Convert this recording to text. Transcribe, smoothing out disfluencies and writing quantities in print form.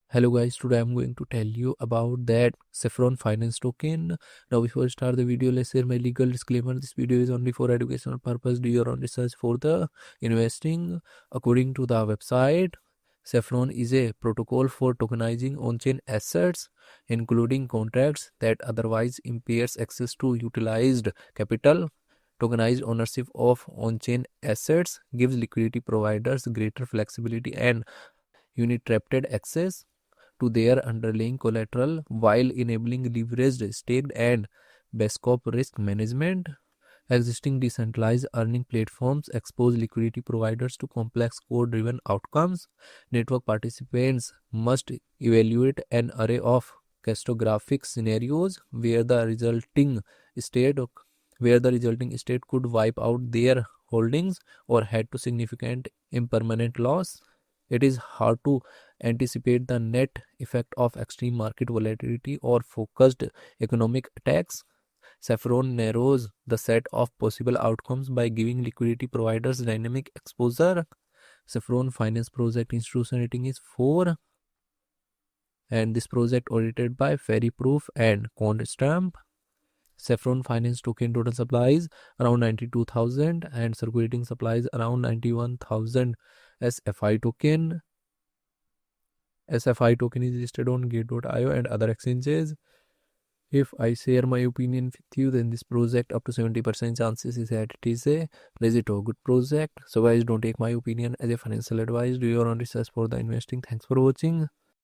Hello guys, today I'm going to tell you about that saffron finance token. Now before I start the video, let's share my legal disclaimer. This video is only for educational purpose. Do your own research for the investing. According to the website, saffron is a protocol for tokenizing on-chain assets, including contracts that otherwise impairs access to utilized capital. Tokenized ownership of on-chain assets gives liquidity providers greater flexibility and uninterrupted access to their underlying collateral while enabling leveraged, staked, and bespoke risk management. Existing decentralized earning platforms expose liquidity providers to complex code-driven outcomes. Network participants must evaluate an array of catastrophic scenarios state where the resulting state could wipe out their holdings or head to significant impermanent loss. It is hard to anticipate the net effect of extreme market volatility or focused economic attacks. Saffron narrows the set of possible outcomes by giving liquidity providers dynamic exposure. Saffron Finance Project institution rating is 4, and this project audited by Ferryproof and Constamp. Saffron Finance token total supplies around 92,000 and circulating supplies around 91,000 SFI token. SFI token is listed on gate.io and other exchanges. If I share my opinion with you, then this project up to 70% chances is that it is a legit or good project. So guys, don't take my opinion as a financial advice. Do your own research for the investing. Thanks for watching.